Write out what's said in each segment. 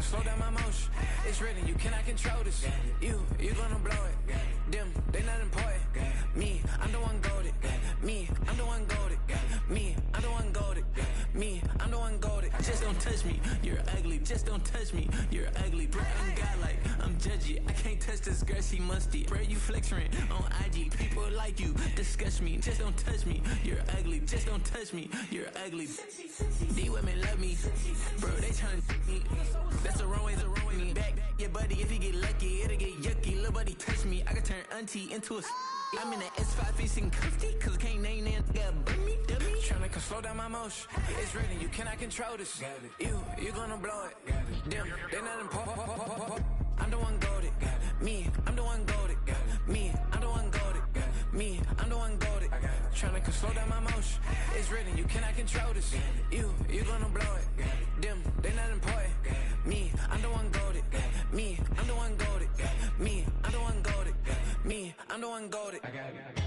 slow down my motion. It's written, you cannot control this. You gonna blow it. Them, they not important. Me, I'm the one golded. Me, I'm the one golded. Me, I'm the one golded. Me, I'm the one golded. Just don't touch me, you're ugly. Just don't touch me, you're ugly. Bro, I'm godlike, I'm judgy. I can't touch this girl, she musty. Bro, you flexing on IG. People like you disgust me. Just don't touch me, you're ugly. Just don't touch me, you're ugly. These women love me, bro, they tryna me. That's the wrong way, me. Back your buddy, if you get lucky, it'll get yucky. Little buddy touch me, I can turn auntie into a I'm in the S5 facing cuffy, cause I can't name that guy but me, dummy. Tryna slow down my motion. It's written, you cannot control this. You gonna blow it. Them, they not important. I'm the one golded. Me, I'm the one golded. Me, I'm the one golded. Me, I'm the one golded. Tryna slow down my motion. It's written, you cannot control this. You gonna blow it. Them, they not important. Me, I'm the one golded. Me, I'm the one golded. Me, I'm the one golded. Me, I'm the one golded. I got it.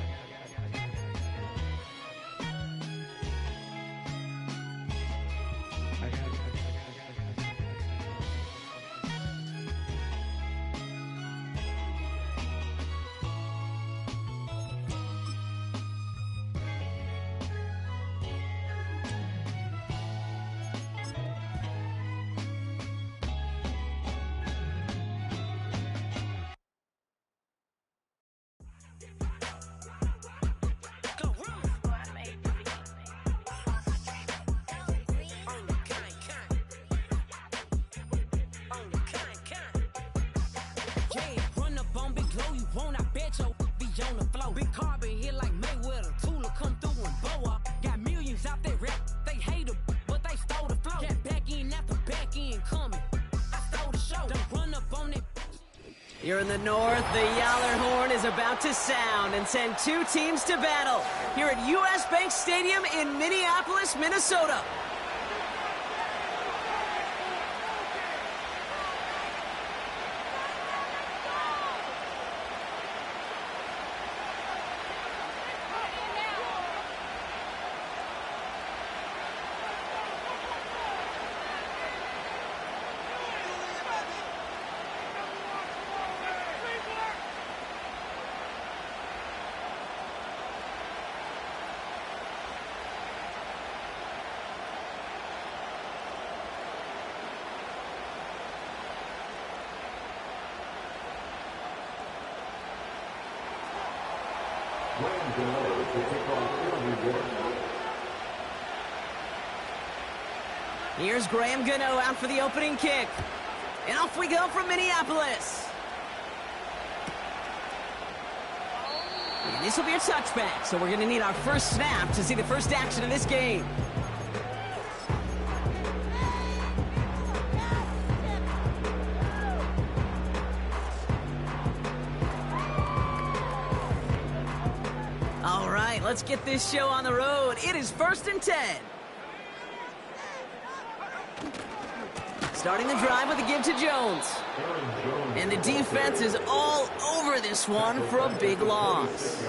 Big carbon here like Mayweather, Tula come through and Boa. Got millions out there rap, they hate her, but they stole the flow. Got back in after back in coming. I stole the show, don't run up on it. Here in the north, the Yaller horn is about to sound and send two teams to battle here at US Bank Stadium in Minneapolis, Minnesota. Here's Graham Gano out for the opening kick. And off we go from Minneapolis. And this will be a touchback, so we're going to need our first snap to see the first action of this game. All right, let's get this show on the road. It is 1st and 10. Starting the drive with a give to Jones. And the defense is all over this one for a big loss.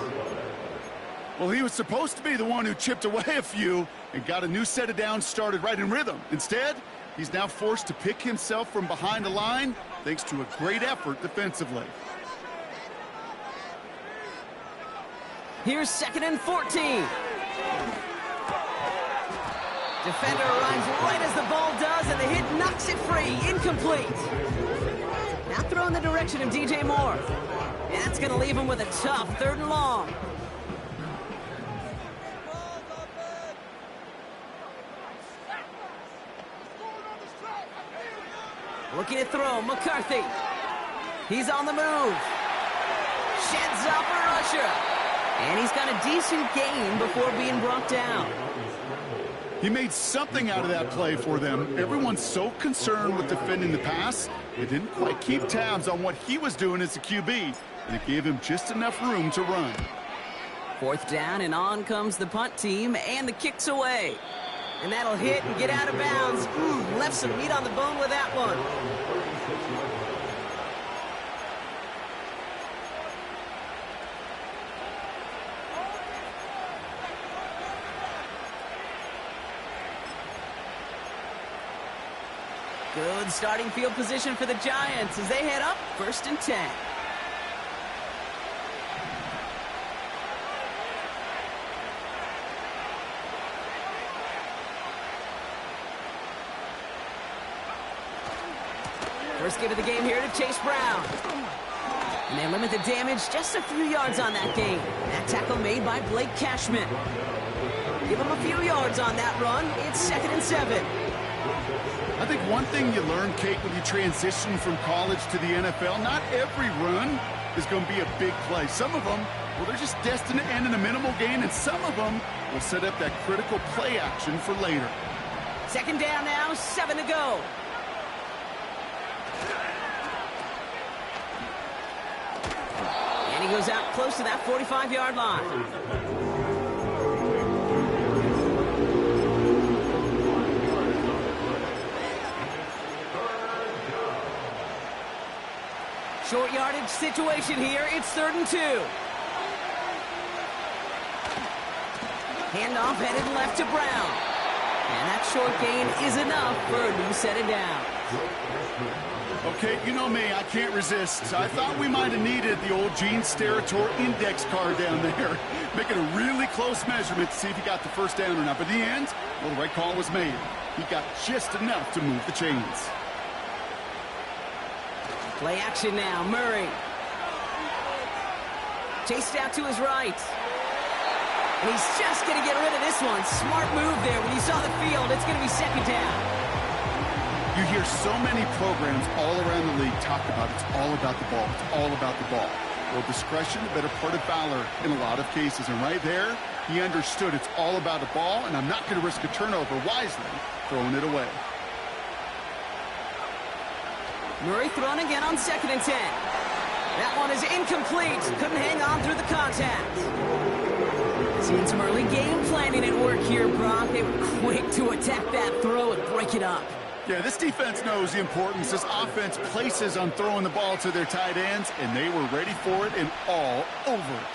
Well, he was supposed to be the one who chipped away a few and got a new set of downs started right in rhythm. Instead, he's now forced to pick himself from behind the line thanks to a great effort defensively. Here's 2nd and 14. Defender arrives right as the ball does, and the hit knocks it free. Incomplete. Now throw in the direction of DJ Moore. And that's going to leave him with a tough 3rd and long. Looking to throw, McCarthy. He's on the move. Sheds off a rusher. And he's got a decent gain before being brought down. He made something out of that play for them. Everyone's so concerned with defending the pass, they didn't quite keep tabs on what he was doing as a QB, and it gave him just enough room to run. 4th down, and on comes the punt team, and the kick's away. And that'll hit and get out of bounds. Left some meat on the bone with that one. Good starting field position for the Giants as they head up 1st and 10. First give of the game here to Chase Brown. And they limit the damage just a few yards on that gain. That tackle made by Blake Cashman. Give him a few yards on that run. It's 2nd and 7. I think one thing you learn, Kate, when you transition from college to the NFL, not every run is going to be a big play. Some of them, well, they're just destined to end in a minimal gain, and some of them will set up that critical play action for later. 2nd down now, 7 to go. And he goes out close to that 45-yard line. Short yardage situation here. It's 3rd and 2. Handoff headed left to Brown. And that short gain is enough for a new set of downs. Okay, you know me, I can't resist. I thought we might have needed the old Gene Steratore index card down there, making a really close measurement to see if he got the first down or not. But in the end, well, the right call was made. He got just enough to move the chains. Play action now, Murray. Chased out to his right. And he's just going to get rid of this one. Smart move there. When you saw the field, it's going to be 2nd down. You hear so many programs all around the league talk about it's all about the ball. It's all about the ball. Well, discretion, the better part of valor in a lot of cases. And right there, he understood it's all about the ball, and I'm not going to risk a turnover wisely, throwing it away. Murray thrown again on 2nd and 10. That one is incomplete. Couldn't hang on through the contact. Seeing some early game planning at work here, Brock. They were quick to attack that throw and break it up. Yeah, this defense knows the importance this offense places on throwing the ball to their tight ends, and they were ready for it and all over it.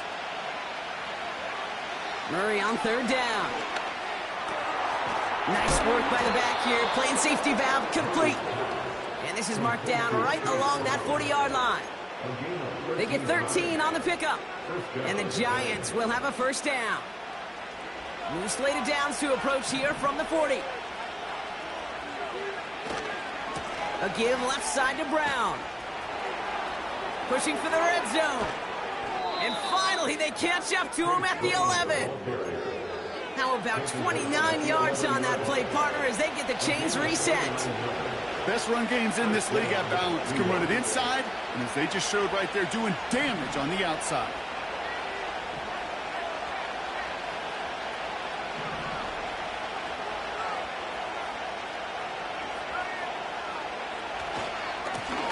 Murray on 3rd down. Nice work by the back here. Playing safety valve complete. And this is marked down right along that 40-yard line. They get 13 on the pickup. And the Giants will have a 1st down. New slated downs to approach here from the 40. A give left side to Brown. Pushing for the red zone. And finally, they catch up to him at the 11. How about 29 yards on that play, partner, as they get the chains reset. Best run games in this league at balance. Can run it inside, and as they just showed right there, doing damage on the outside.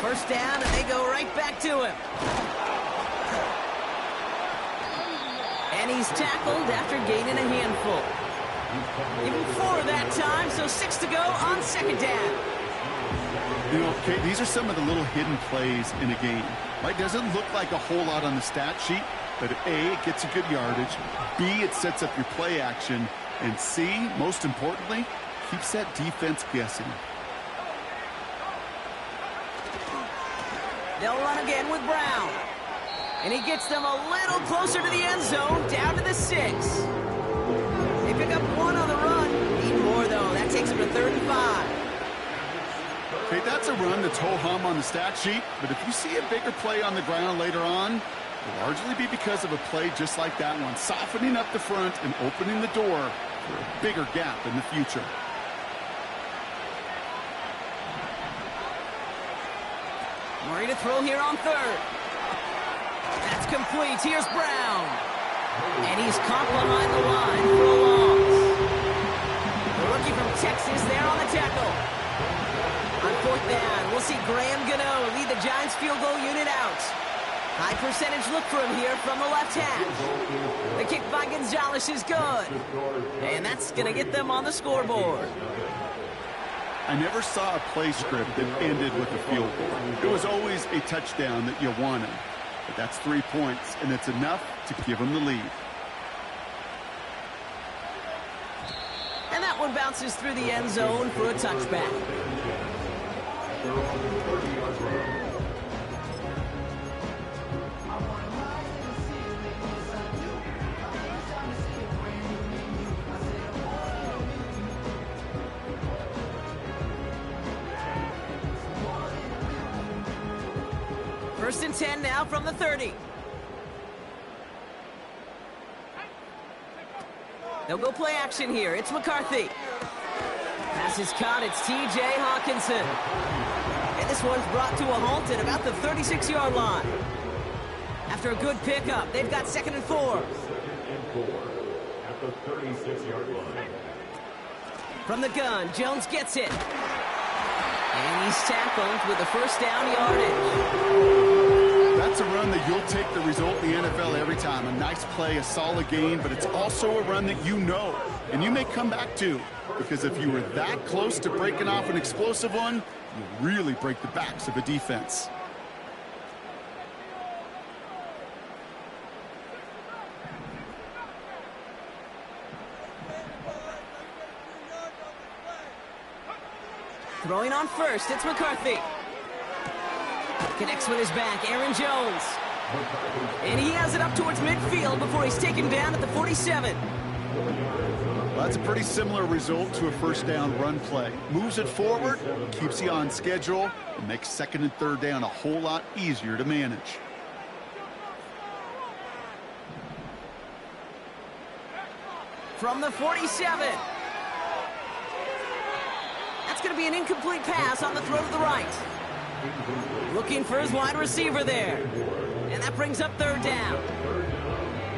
First down, and they go right back to him. And he's tackled after gaining a handful. Even 4 that time, so 6 to go on 2nd down. You know, Kate, these are some of the little hidden plays in a game. Right? Doesn't look like a whole lot on the stat sheet, but A, it gets a good yardage. B, it sets up your play action. And C, most importantly, keeps that defense guessing. They'll run again with Brown. And he gets them a little closer to the end zone, down to the 6. They pick up 1 on the run. Need more, though. That takes them to 3rd and 5. Okay, that's a run that's ho-hum on the stat sheet, but if you see a bigger play on the ground later on, it'll largely be because of a play just like that one, softening up the front and opening the door for a bigger gap in the future. Murray to throw here on 3rd. That's complete. Here's Brown. And he's caught behind the line for a loss. The rookie from Texas there on the tackle. On 4th down, we'll see Graham Gano lead the Giants field goal unit out. High percentage look for him here from the left hash. The kick by Gonzalez is good. And that's going to get them on the scoreboard. I never saw a play script that ended with a field goal. It was always a touchdown that you wanted. But that's 3 points, and it's enough to give them the lead. And that one bounces through the end zone for a touchback. First and 10 now from the 30. They'll go play action here. It's McCarthy. Pass is caught. It's T.J. Hawkinson. And this one's brought to a halt at about the 36-yard line. After a good pickup, they've got 2nd and 4. At the 36-yard line. From the gun, Jones gets it. And he's tackled with the first down yardage. That's a run that you'll take the result in the NFL every time. A nice play, a solid gain, but it's also a run that you know, and you may come back to, because if you were that close to breaking off an explosive one, you really break the backs of a defense. Throwing on first, it's McCarthy. Connects with his back, Aaron Jones. And he has it up towards midfield before he's taken down at the 47. Well, that's a pretty similar result to a first down run play. Moves it forward, keeps you on schedule, and makes 2nd and 3rd down a whole lot easier to manage. From the 47. That's going to be an incomplete pass on the throw to the right. Looking for his wide receiver there. And that brings up 3rd down.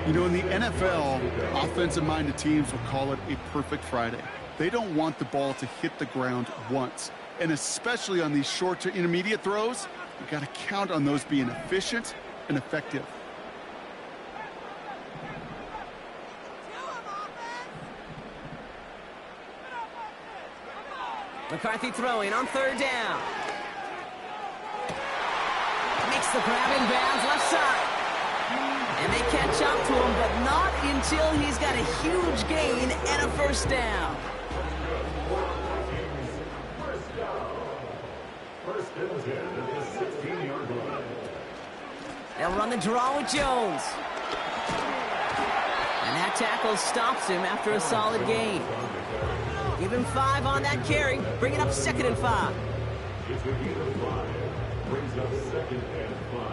You know, in the NFL, offensive-minded teams will call it a perfect Friday. They don't want the ball to hit the ground once. And especially on these short to intermediate throws, you got to count on those being efficient and effective. McCarthy throwing on 3rd down. Makes the grab in bounds left side. And they catch up to him, but not until he's got a huge gain and a first down. First and 10 at the 16-yard line. They'll run the draw with Jones. And that tackle stops him after a solid gain. Give him 5 on that carry, bring it up 2nd and 5. It's a gain of 5. Brings up 2nd and 5.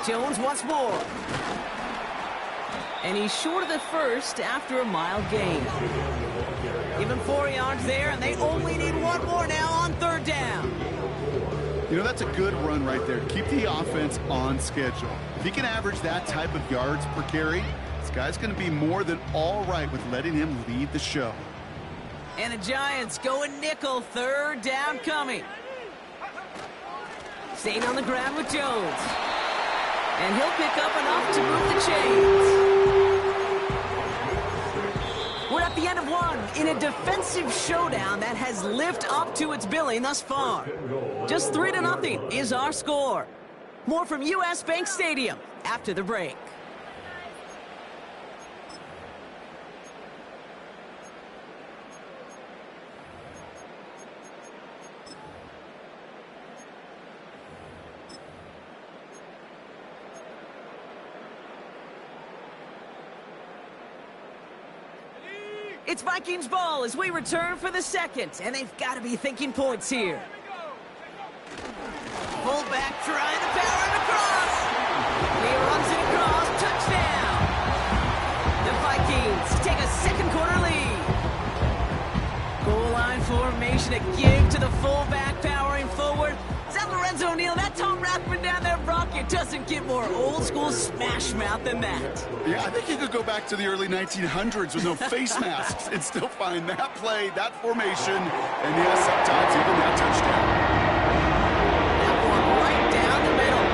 Jones once more. And he's short of the first after a mild gain. Give him 4 yards there, and they only need 1 more now on 3rd down. You know, that's a good run right there. Keep the offense on schedule. If he can average that type of yards per carry, this guy's going to be more than all right with letting him lead the show. And the Giants going nickel, 3rd down coming. Staying on the ground with Jones. And he'll pick up enough to move the chains. We're at the end of one in a defensive showdown that has lived up to its billing thus far. Just 3-0 is our score. More from U.S. Bank Stadium after the break. It's Vikings ball as we return for the second, and they've got to be thinking points here. Fullback trying to power it across. He runs it across, touchdown. The Vikings take a second-quarter lead. Goal line formation, a give to the fullback powering forward. Is that Lorenzo Neal? That Tom Rathman down there, Brock? It doesn't get more old-school smash mouth than that. Yeah, I think you could go back to the early 1900s with no face masks and still find that play, that formation, and yes, sometimes even that touchdown. That one right down the middle.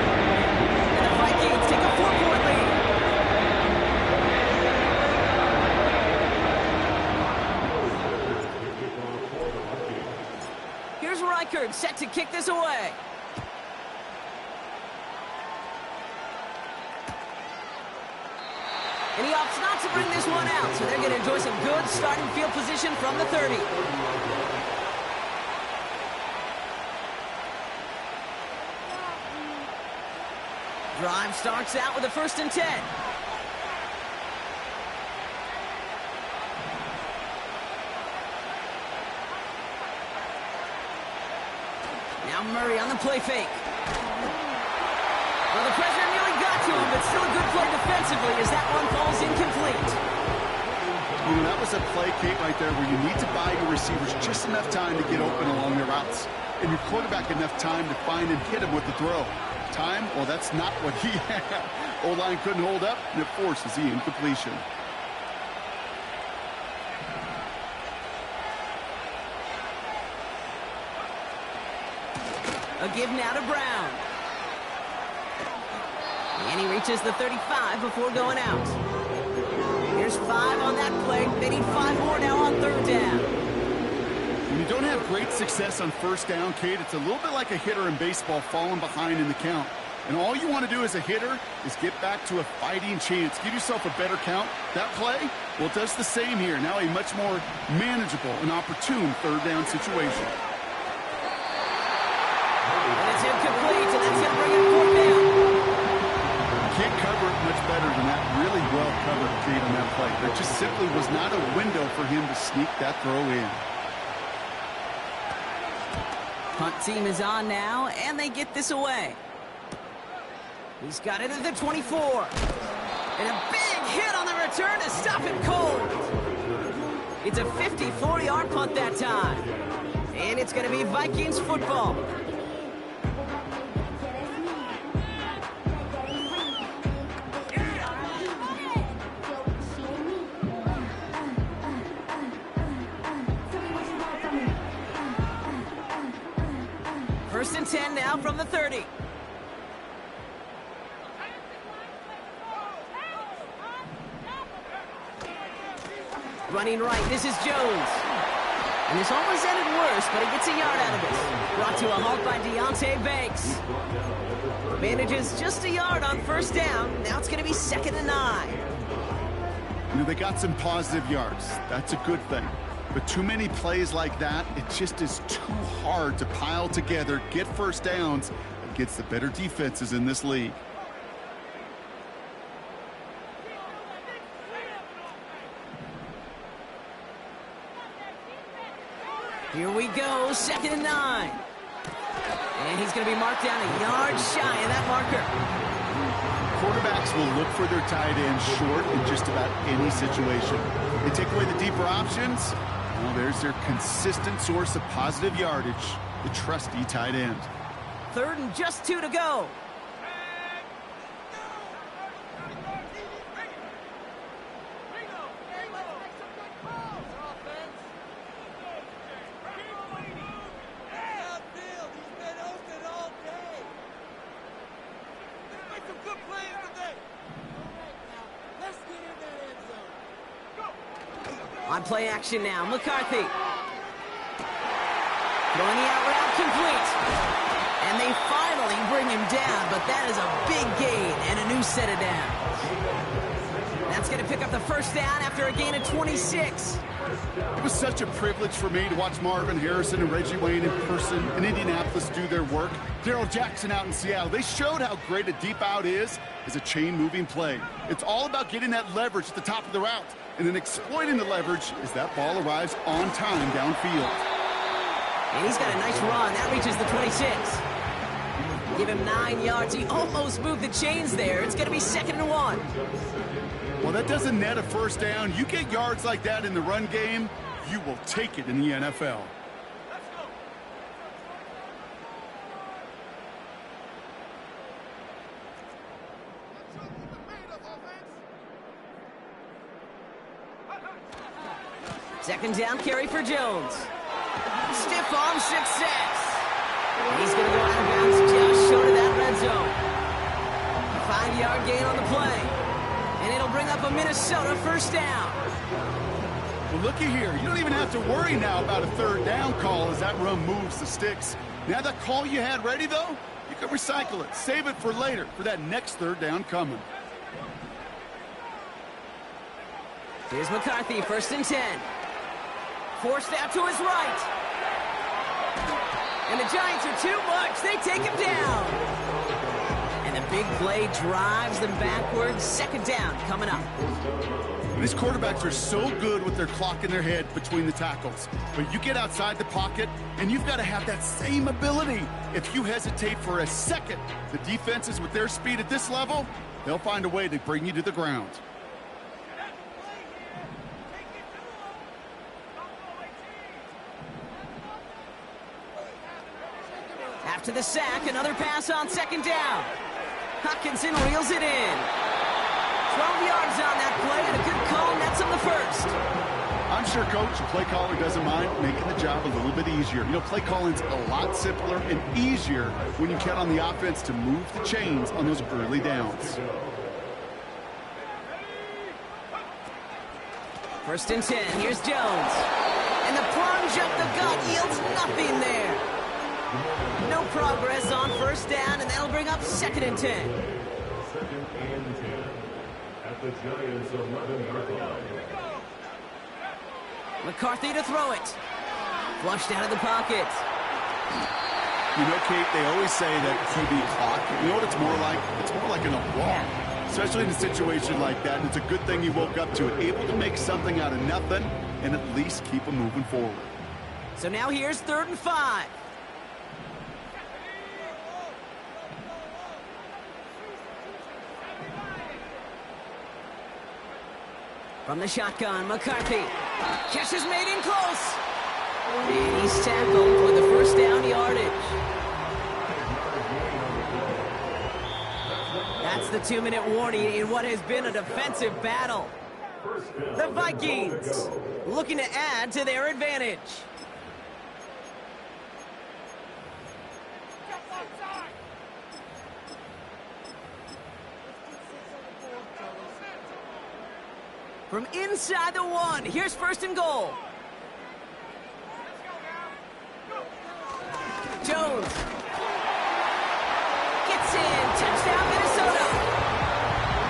And the Vikings take a 4-point lead. Here's Reichard set to kick this away. And he opts not to bring this one out. down, so they're going to enjoy some good starting field position from the 30. Drive starts out with a 1st and 10. Now Murray on the play fake. Well, the pressure nearly got to him, but still a good play defensively as that one falls incomplete. You know, that was a play, Kate, right there where you need to buy your receivers just enough time to get open along their routes, and your quarterback enough time to find and hit him with the throw. Time? Well, that's not what he had. O-line couldn't hold up, and it forces the incompletion. A give now to Brown. And he reaches the 35 before going out. Here's 5 on that play. They need 5 more now on 3rd down. When you don't have great success on 1st down, Kate, it's a little bit like a hitter in baseball falling behind in the count. And all you want to do as a hitter is get back to a fighting chance. Give yourself a better count. That play, well, it does the same here. Now a much more manageable and opportune 3rd down situation. And it's incomplete, and that's going to bring it 4th down. Can't cover it much better than that. Really well covered, Kate, on that play. There just simply was not a window for him to sneak that throw in. Punt team is on now, and they get this away. He's got it at the 24. And a big hit on the return to stop it cold. It's a 54-yard punt that time. And it's going to be Vikings football. First and 10 now from the 30. Running right, this is Jones. And this almost ended worse, but he gets a yard out of this. Brought to a halt by Deonte Banks. Manages just a yard on 1st down. Now it's going to be 2nd and 9. You know, they got some positive yards. That's a good thing. But too many plays like that, it just is too hard to pile together, get 1st downs against the better defenses in this league. Here we go, 2nd and 9. And he's going to be marked down a yard shy of that marker. Quarterbacks will look for their tight end short in just about any situation. They take away the deeper options. Well, there's their consistent source of positive yardage, the trusty tight end. 3rd and just 2 to go. On play action now, McCarthy. Throwing the out route complete. And they finally bring him down, but that is a big gain and a new set of downs. That's going to pick up the 1st down after a gain of 26. It was such a privilege for me to watch Marvin Harrison and Reggie Wayne in person in Indianapolis do their work. Darrell Jackson out in Seattle. They showed how great a deep out is as a chain-moving play. It's all about getting that leverage at the top of the route, and then exploiting the leverage as that ball arrives on time downfield. And he's got a nice run. That reaches the 26. Give him 9 yards. He almost moved the chains there. It's going to be 2nd and 1. Well, that doesn't net a 1st down. You get yards like that in the run game, you will take it in the NFL. Second down carry for Jones. Stiff arm success. He's going to go out of bounds just short of that red zone. A 5-yard gain on the play. And it'll bring up a Minnesota 1st down. Well, looky here. You don't even have to worry now about a 3rd down call as that run moves the sticks. Now that call you had ready, though, you can recycle it. Save it for later for that next 3rd down coming. Here's McCarthy, 1st and 10. Forced out to his right. And the Giants are too much. They take him down. And the big play drives them backwards. 2nd down coming up. These quarterbacks are so good with their clock in their head between the tackles. But you get outside the pocket, and you've got to have that same ability. If you hesitate for a second, the defenses with their speed at this level, they'll find a way to bring you to the ground. After the sack, another pass on 2nd down. Hutchinson reels it in. 12 yards on that play, and a good call nets him the 1st. I'm sure, Coach, the play caller doesn't mind making the job a little bit easier. You know, play calling's a lot simpler and easier when you count on the offense to move the chains on those early downs. 1st and 10, here's Jones. And the plunge up the gut yields nothing there. No progress on 1st down, and that'll bring up 2nd and 10. 2nd and 10 at the Giants' 11-yard line. McCarthy to throw it. Flushed out of the pocket. You know, Kate, they always say that QB clock, you know what it's more like? It's more like an walk, especially in a situation like that. And it's a good thing you woke up to it, able to make something out of nothing and at least keep them moving forward. So now here's 3rd and 5. From the shotgun, McCarthy. Catch is made in close. And he's tackled for the 1st down yardage. That's the 2-minute warning in what has been a defensive battle. The Vikings looking to add to their advantage. From inside the 1, here's 1st and goal. Jones gets in, touchdown Minnesota.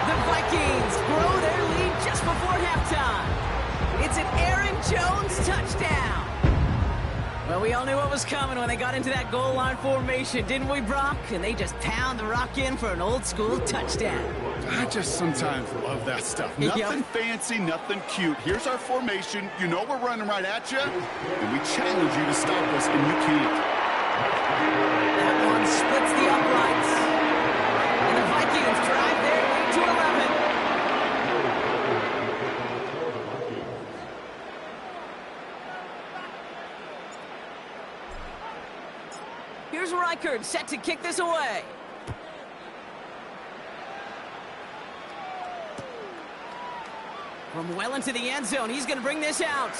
The Vikings grow their lead just before halftime. It's an Aaron Jones touchdown. Well, we all knew what was coming when they got into that goal line formation, didn't we, Brock? And they just pound the rock in for an old school touchdown. I just sometimes love that stuff. Nothing fancy, nothing cute. Here's our formation. You know we're running right at you, and we challenge you to stop us, and you can't. That one splits the uprights. And the Vikings drive their lead to 11. Here's Reichard set to kick this away. From well into the end zone, he's going to bring this out.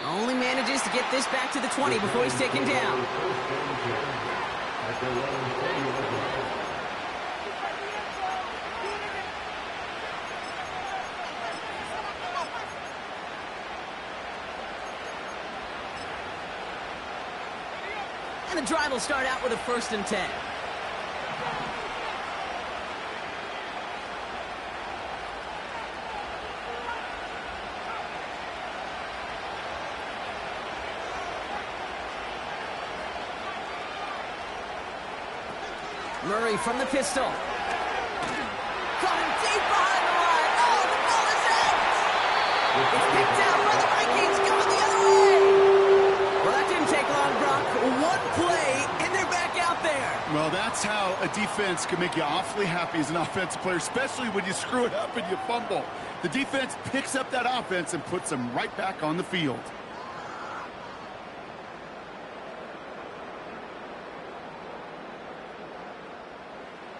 Only manages to get this back to the 20 before he's taken down. And the drive will start out with a 1st and 10. Murray from the pistol. Coming deep behind the line. Oh, the ball is out. It's picked out by the Vikings, going the other way. Well, that didn't take long, Brock. One play, and they're back out there. Well, that's how a defense can make you awfully happy as an offensive player, especially when you screw it up and you fumble. The defense picks up that offense and puts them right back on the field.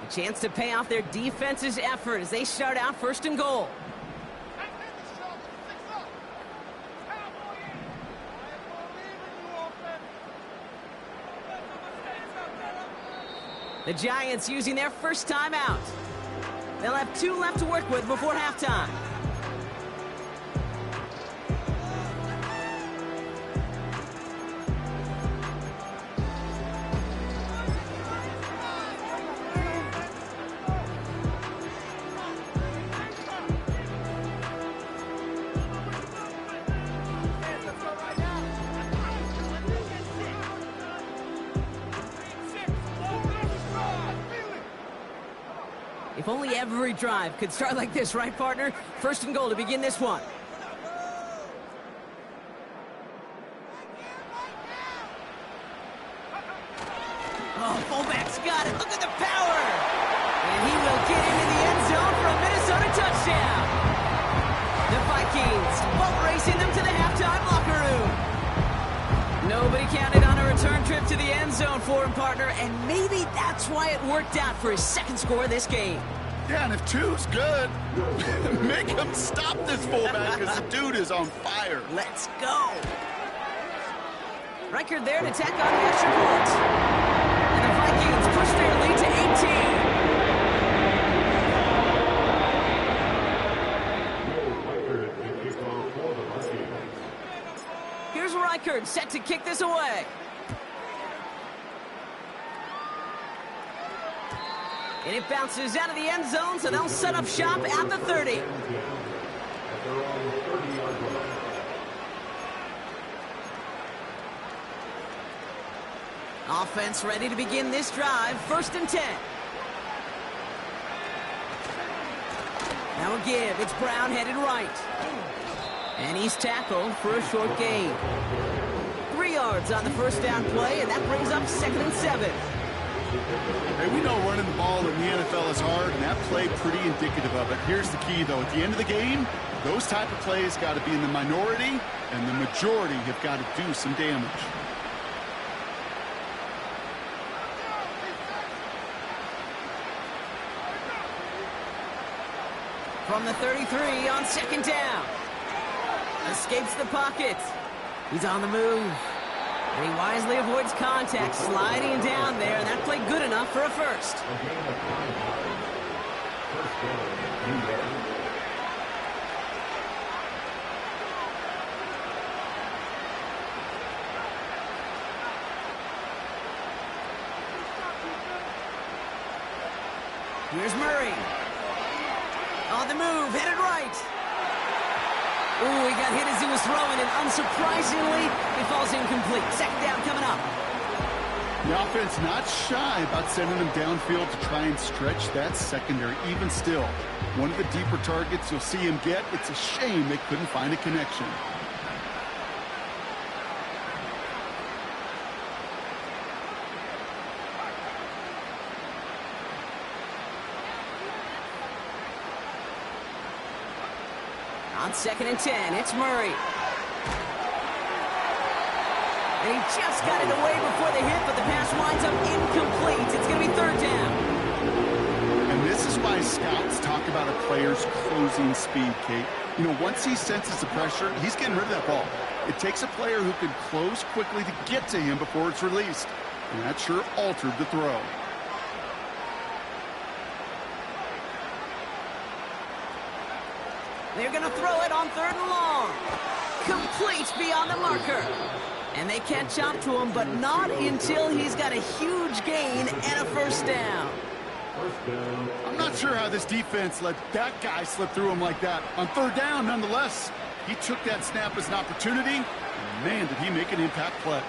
A chance to pay off their defense's effort as they start out 1st and goal. The Giants using their first timeout. They'll have 2 left to work with before halftime. If only every drive could start like this, right, partner? First and goal to begin this one. Oh, fullback's got it. Look at the power. And he will get into the end zone for a Minnesota touchdown. The Vikings boat racing them to the halftime locker room. Nobody counted on a return trip to the end zone for him, partner, and maybe that's why it worked out for his second score of this game. Yeah, and if two's good, make him stop this fullback because the dude is on fire. Let's go. Reichard there to tack on the extra point. And the Vikings push their lead to 18. Here's Reichard set to kick this away. And it bounces out of the end zone, so they'll set up shop at the 30. Offense ready to begin this drive. First and 10. Now a give. It's Brown headed right. And he's tackled for a short gain. 3 yards on the first down play, and that brings up 2nd and 7. Hey, we know running the ball in the NFL is hard, and that play pretty indicative of it. Here's the key, though. At the end of the game, those type of plays got to be in the minority, and the majority have got to do some damage. From the 33 on 2nd down. Escapes the pocket. He's on the move. And he wisely avoids contact, sliding down there, and that played good enough for a first. Here's Murray. On the move, headed right. Ooh, he got hit as he was throwing, and unsurprisingly, he falls incomplete. 2nd down coming up. The offense not shy about sending them downfield to try and stretch that secondary. Even still, one of the deeper targets you'll see him get. It's a shame they couldn't find a connection. On 2nd and 10, it's Murray. And he just got it away before the hit, but the pass winds up incomplete. It's going to be 3rd down. And this is why scouts talk about a player's closing speed, Kate. You know, once he senses the pressure, he's getting rid of that ball. It takes a player who can close quickly to get to him before it's released. And that sure altered the throw. They're going to throw it on 3rd and long. Complete beyond the marker. And they can't jump to him, but not until he's got a huge gain and a first down. I'm not sure how this defense let that guy slip through him like that. On 3rd down, nonetheless, he took that snap as an opportunity. And man, did he make an impact play.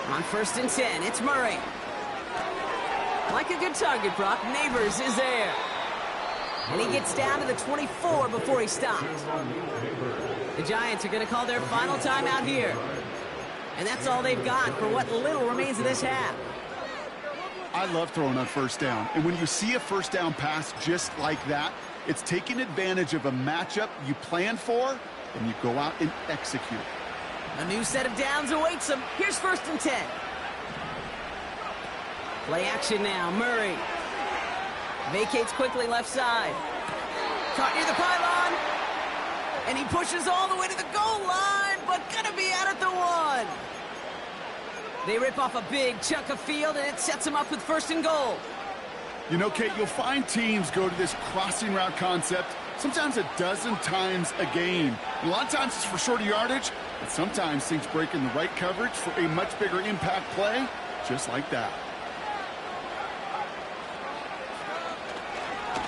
On 1st and 10, it's Murray. Like a good target, Brock. Neighbors is there. And he gets down to the 24 before he stops. The Giants are going to call their final timeout here. And that's all they've got for what little remains of this half. I love throwing on 1st down. And when you see a 1st down pass just like that, it's taking advantage of a matchup you planned for, and you go out and execute. A new set of downs awaits him. Here's 1st and 10. Play action now. Murray vacates quickly left side. Caught near the pylon. And he pushes all the way to the goal line, but gonna be out at the 1. They rip off a big chunk of field, and it sets them up with 1st and goal. You know, Kate, you'll find teams go to this crossing route concept sometimes a dozen times a game. A lot of times it's for shorter yardage, but sometimes things break in the right coverage for a much bigger impact play, just like that.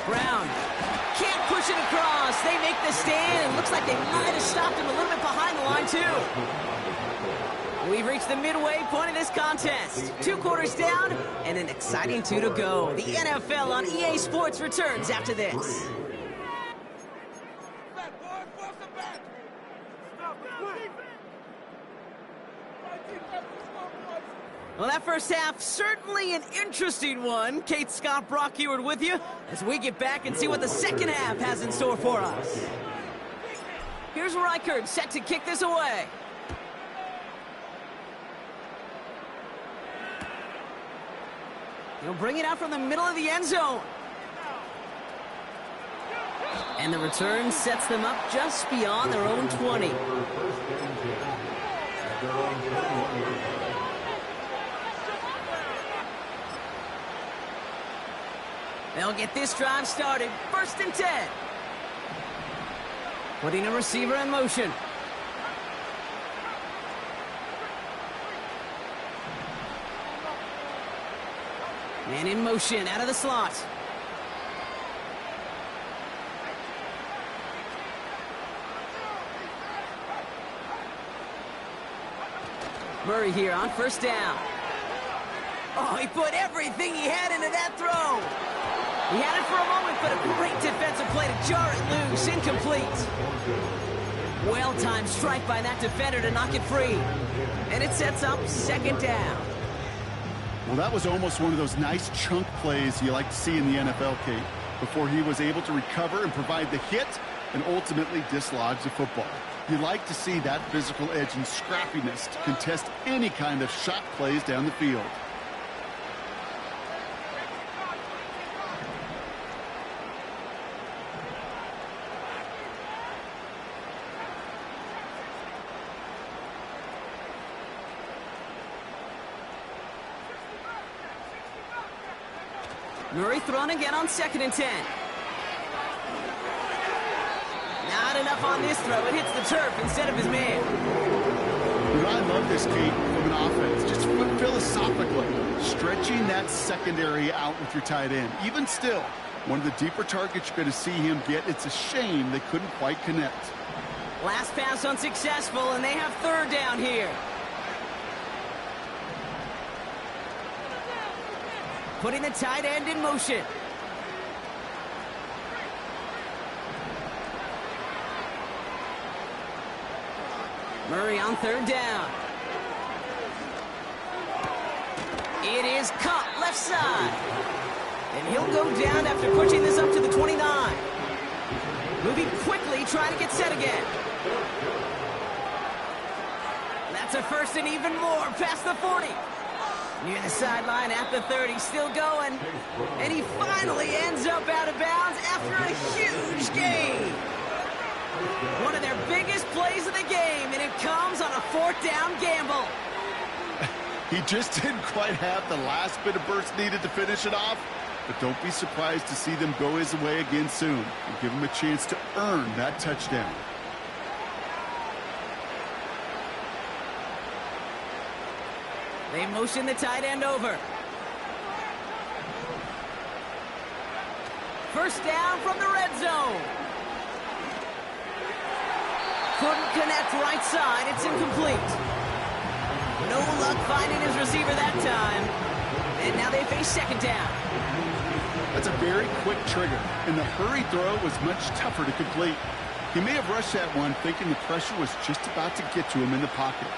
Brown can't push it across. They make the stand, and looks like they might have stopped him a little bit behind the line, too. We've reached the midway point of this contest. 2 quarters down, and an exciting 2 to go. The NFL on EA Sports returns after this. Well, that first half, certainly an interesting one. Kate Scott, Brock Eward with you as we get back and see what the second half has in store for us. Here's Reichert set to kick this away. He'll bring it out from the middle of the end zone. And the return sets them up just beyond their own 20. They'll get this drive started. 1st and 10. Putting a receiver in motion. And in motion, out of the slot. Murray here on 1st down. Oh, he put everything he had into that throw. He had it for a moment, but a great defensive play to jar it loose. Incomplete. Well-timed strike by that defender to knock it free. And it sets up 2nd down. Well, that was almost one of those nice chunk plays you like to see in the NFL, Kate, before he was able to recover and provide the hit and ultimately dislodge the football. You like to see that physical edge and scrappiness to contest any kind of shot plays down the field. Murray thrown again on 2nd and 10. Not enough on this throw. It hits the turf instead of his man. You know, I love this, Kate, from an offense. Just philosophically, stretching that secondary out with your tight end. Even still, one of the deeper targets you're going to see him get. It's a shame they couldn't quite connect. Last pass unsuccessful, and they have 3rd down here. Putting the tight end in motion. Murray on 3rd down. It is caught left side. And he'll go down after pushing this up to the 29. Moving quickly, trying to get set again. That's a 1st and even more past the 40. Near the sideline at the 30, still going. And he finally ends up out of bounds after a huge gain. One of their biggest plays of the game, and it comes on a 4th down gamble. He just didn't quite have the last bit of burst needed to finish it off, but don't be surprised to see them go his way again soon and give him a chance to earn that touchdown. They motion the tight end over. 1st down from the red zone. Couldn't connect right side. It's incomplete. No luck finding his receiver that time. And now they face 2nd down. That's a very quick trigger, and the hurry throw was much tougher to complete. He may have rushed that one thinking the pressure was just about to get to him in the pocket.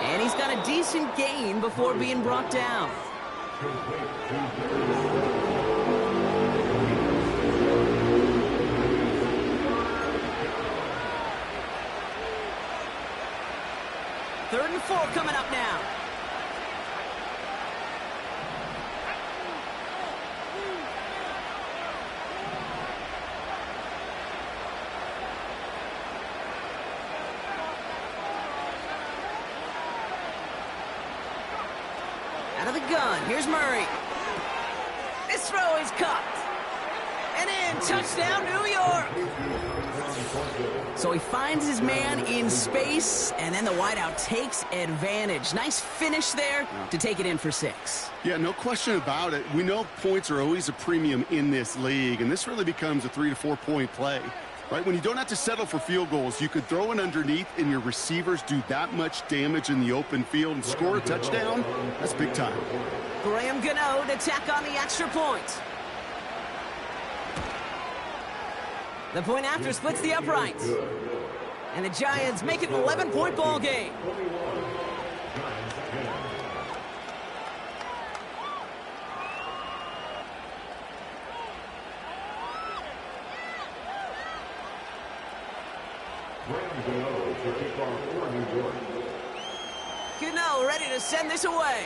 And he's got a decent gain before being brought down. Third and 4 coming up now. Out of the gun, here's Murray. This throw is caught. And in, touchdown, New York. So he finds his man in space, and then the wideout takes advantage. Nice finish there to take it in for 6. Yeah, no question about it. We know points are always a premium in this league, and this really becomes a 3 to 4 point play. Right, when you don't have to settle for field goals, you could throw it underneath and your receivers do that much damage in the open field and score a touchdown. That's big time. Graham Gano to tack on the extra point. The point after splits the uprights. And the Giants make it an 11-point ball game. Gano ready to send this away.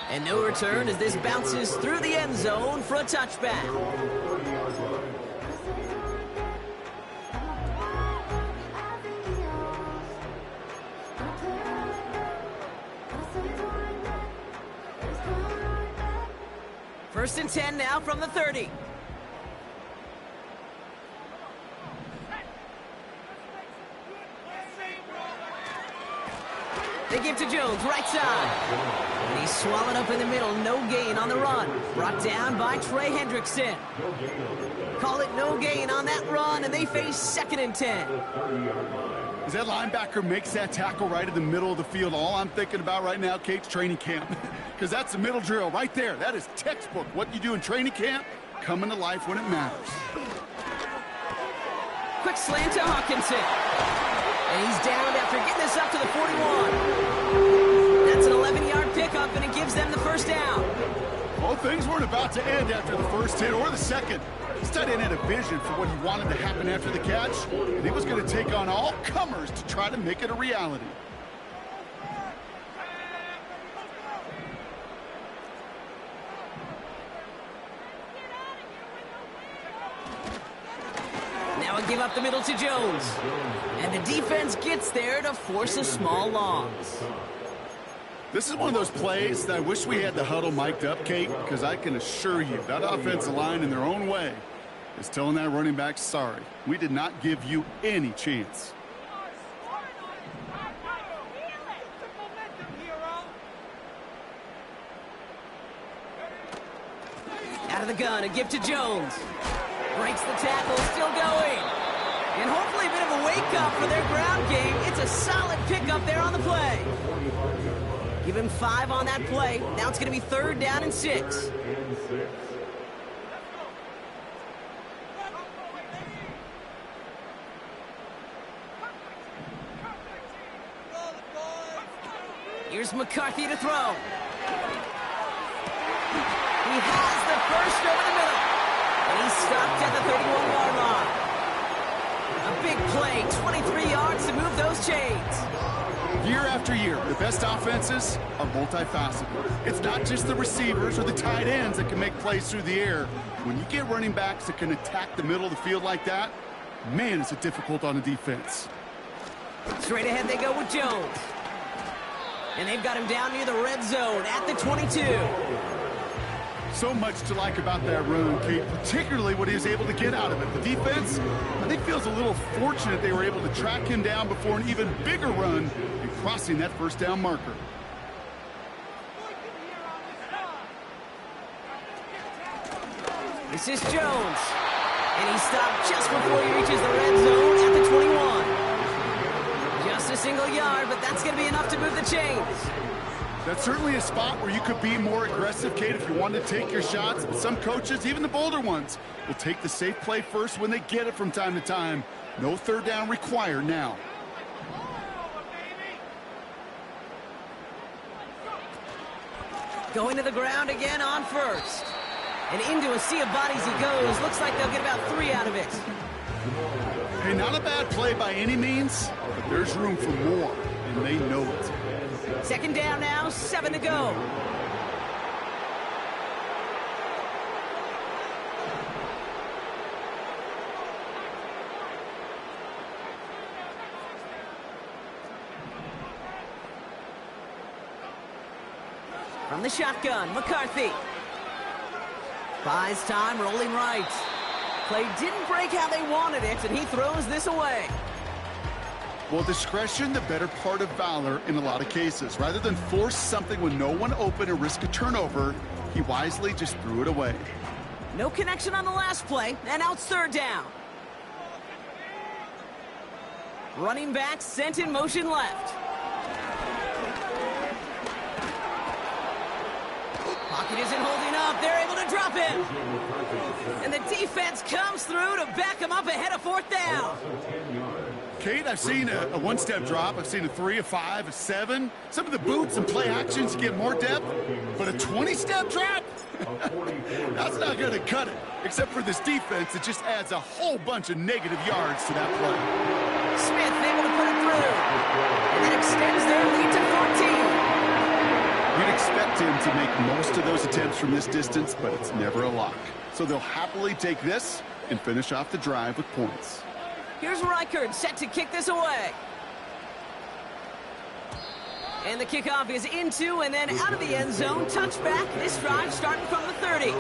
And no return as this bounces through the end zone for a touchback. First and 10 now from the 30. They give to Jones, right side. And he's swallowed up in the middle. No gain on the run. Brought down by Trey Hendrickson. Call it no gain on that run, and they face 2nd and 10. As that linebacker makes that tackle right in the middle of the field, all I'm thinking about right now, Kate's training camp. Because that's the middle drill right there. That is textbook. What you do in training camp, coming to life when it matters. Quick slant to Hawkinson. And he's down after getting this up to the 41. That's an 11-yard pickup, and it gives them the first down. Well, things weren't about to end after the first hit or the second. This tight end had a vision for what he wanted to happen after the catch, and he was going to take on all comers to try to make it a reality. Now a give up the middle to Jones. And the defense gets there to force a small loss. This is one of those plays that I wish we had the huddle mic'd up, Kate, because I can assure you that offensive line in their own way is telling that running back, sorry, we did not give you any chance. Out of the gun, a give to Jones. Breaks the tackle, still going. And hopefully a bit of a wake-up for their ground game. It's a solid pickup there on the play. Give him 5 on that play. Now it's going to be 3rd down and 6. Here's McCarthy to throw. He has the first over the middle. And he's stopped at the 31-yard line. A big play, 23 yards to move those chains. Year after year, the best offenses are multifaceted. It's not just the receivers or the tight ends that can make plays through the air. When you get running backs that can attack the middle of the field like that, man, is it difficult on the defense. Straight ahead they go with Jones. And they've got him down near the red zone at the 22. So much to like about that run, Kate, particularly what he was able to get out of it. The defense, I think, feels a little fortunate they were able to track him down before an even bigger run and crossing that first down marker. This is Jones. And he stopped just before he reaches the red zone at the 21. Just a single yard, but that's going to be enough to move the chains. That's certainly a spot where you could be more aggressive, Kate, if you wanted to take your shots. But some coaches, even the bolder ones, will take the safe play first when they get it from time to time. No 3rd down required now. Going to the ground again on 1st. And into a sea of bodies he goes. Looks like they'll get about 3 out of it. Hey, not a bad play by any means, but there's room for more, and they know it. 2nd down now, 7 to go. From the shotgun, McCarthy. Buys time, rolling right. Play didn't break how they wanted it, and he throws this away. Well, discretion, the better part of valor in a lot of cases. Rather than force something with no one open and risk a turnover, he wisely just threw it away. No connection on the last play, and out third down. Running back sent in motion left. Pocket isn't holding up. They're able to drop him. And the defense comes through to back him up ahead of fourth down. Kate, I've seen a one-step drop. I've seen a 3, a 5, a 7. Some of the boots and play actions get more depth. But a 20-step drop? That's not going to cut it. Except for this defense, it just adds a whole bunch of negative yards to that play. Smith able to put it through. And that extends their lead to 14. You'd expect him to make most of those attempts from this distance, but it's never a lock. So they'll happily take this and finish off the drive with points. Here's Reichard set to kick this away. And the kickoff is into and then out of the end zone. Touchback. This drive starting from the 30.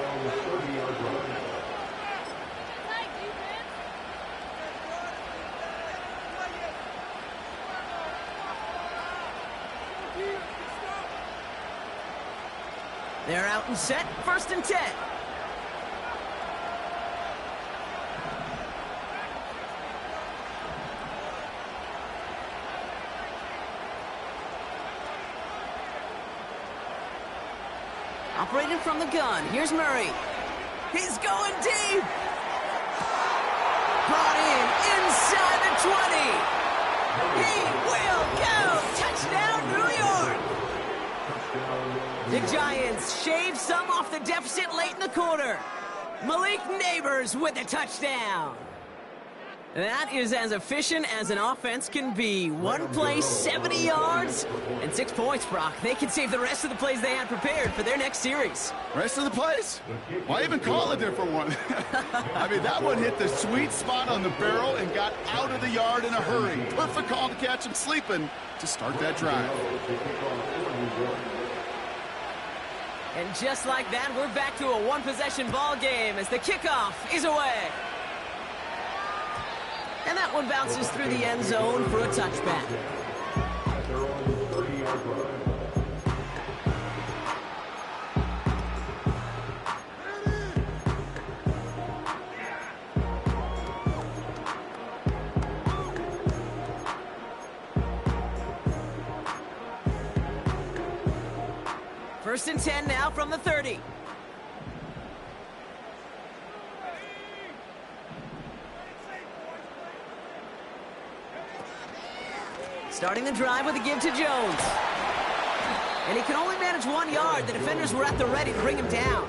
They're out and set. 1st and 10. Operating from the gun. Here's Murray. He's going deep. Brought in inside the 20. He will go. Touchdown, New York. The Giants shave some off the deficit late in the quarter. Malik Neighbors with a touchdown. That is as efficient as an offense can be. One play, 70 yards, and 6 points, Brock. They can save the rest of the plays they had prepared for their next series. Rest of the plays? Why even call a different one? I mean, that one hit the sweet spot on the barrel and got out of the yard in a hurry. Perfect call to catch him sleeping to start that drive. And just like that, we're back to a one-possession ball game as the kickoff is away. And that one bounces through the end zone for a touchback. First and 10 now from the 30. Starting the drive with a give to Jones. And he can only manage 1 yard. The defenders were at the ready to bring him down.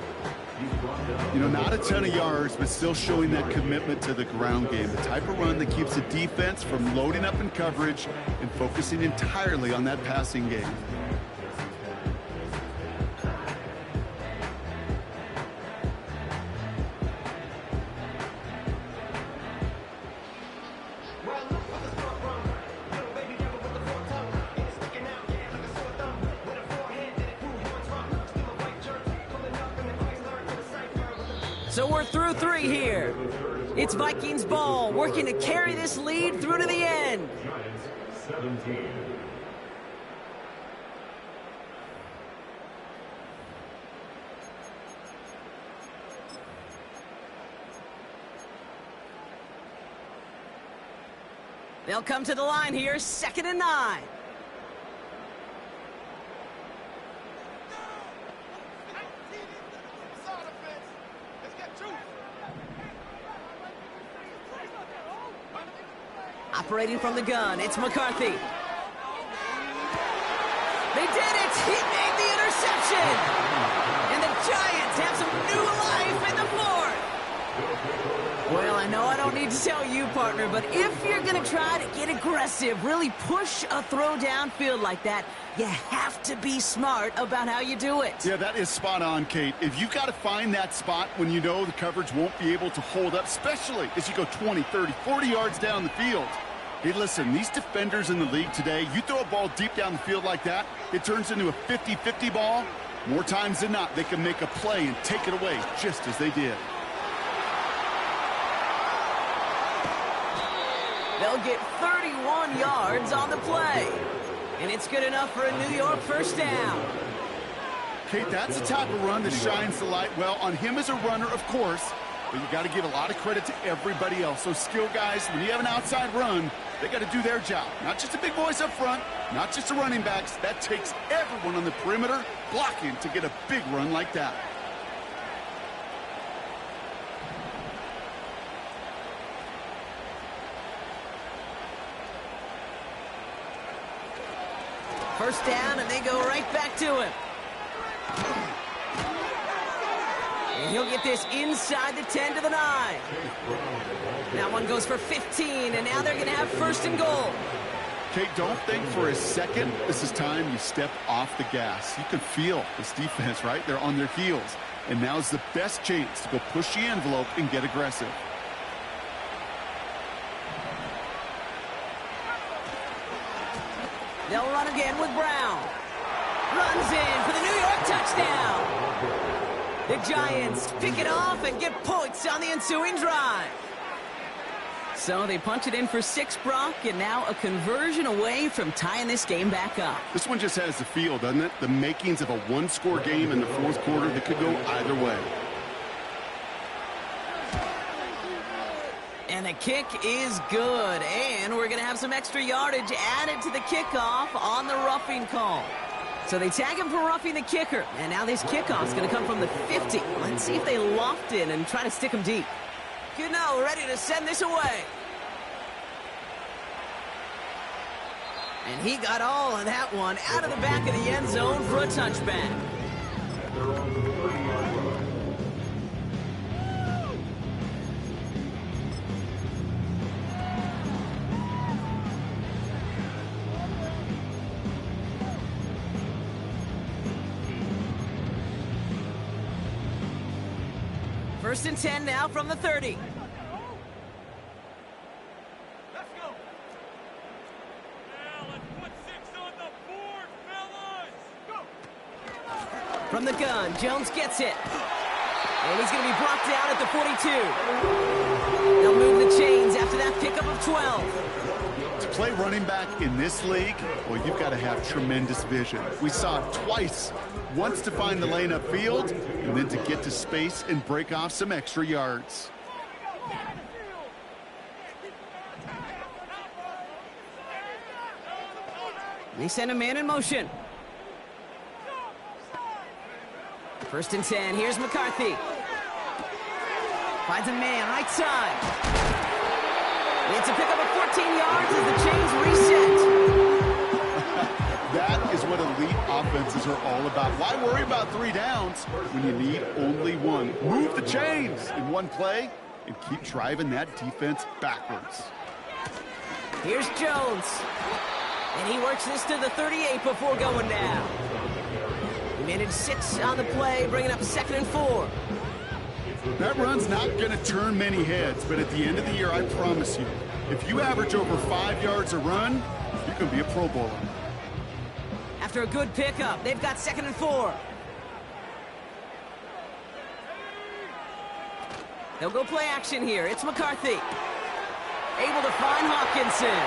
You know, not a ton of yards, but still showing that commitment to the ground game. The type of run that keeps the defense from loading up in coverage and focusing entirely on that passing game. So we're through 3 here. It's Vikings ball, working to carry this lead through to the end. Giants 17. They'll come to the line here, 2nd and 9. Operating from the gun, it's McCarthy. They did it! He made the interception! And the Giants have some new life in the 4th. Well, I know I don't need to tell you, partner, but if you're going to try to get aggressive, really push a throw downfield like that, you have to be smart about how you do it. Yeah, that is spot on, Kate. If you've got to find that spot when you know the coverage won't be able to hold up, especially as you go 20, 30, 40 yards down the field. Hey, listen, these defenders in the league today, you throw a ball deep down the field like that, it turns into a 50-50 ball. More times than not, they can make a play and take it away, just as they did. They'll get 31 yards on the play. And it's good enough for a New York first down. Kate, that's the type of run that shines the light well on him as a runner, of course, but you got to give a lot of credit to everybody else. Those skill guys, when you have an outside run, they got to do their job. Not just the big boys up front, not just the running backs. That takes everyone on the perimeter blocking to get a big run like that. First down, and they go right back to him. And he'll get this inside the 10 to the 9. That one goes for 15, and now they're going to have first and goal. Kate, don't think for a second this is time you step off the gas. You can feel this defense, right? They're on their heels. And now's the best chance to go push the envelope and get aggressive. They'll run again with Brown. Runs in for the New York touchdown. The Giants pick it off and get points on the ensuing drive. So they punch it in for 6, Brock, and now a conversion away from tying this game back up. This one just has the feel, doesn't it? The makings of a one-score game in the fourth quarter that could go either way. And the kick is good, and we're going to have some extra yardage added to the kickoff on the roughing call. So they tag him for roughing the kicker, and now this kickoff is going to come from the 50. Let's see if they loft in and try to stick him deep. Gano ready to send this away. And he got all of that one out of the back of the end zone for a touchback. First and 10 now from the 30. Let's go. Now let's put 6 on the board, fellas. Go. From the gun, Jones gets it. And he's going to be brought down at the 42. They'll move the chains after that pickup of 12. To play running back in this league, well, you've got to have tremendous vision. We saw it twice. Once to find the lane upfield, and then to get to space and break off some extra yards. They send a man in motion. First and 10, here's McCarthy. Finds a man, right side. It's a pickup of 14 yards as the chains reset. That is what elite offenses are all about. Why worry about 3 downs when you need only 1? Move the chains in one play and keep driving that defense backwards. Here's Jones. And he works this to the 38 before going down. He managed 6 on the play, bringing up 2nd and 4. That run's not going to turn many heads, but at the end of the year, I promise you, if you average over 5 yards a run, you can be a Pro Bowler. After a good pickup, they've got 2nd and 4. They'll go play action here. It's McCarthy. Able to find Hawkinson.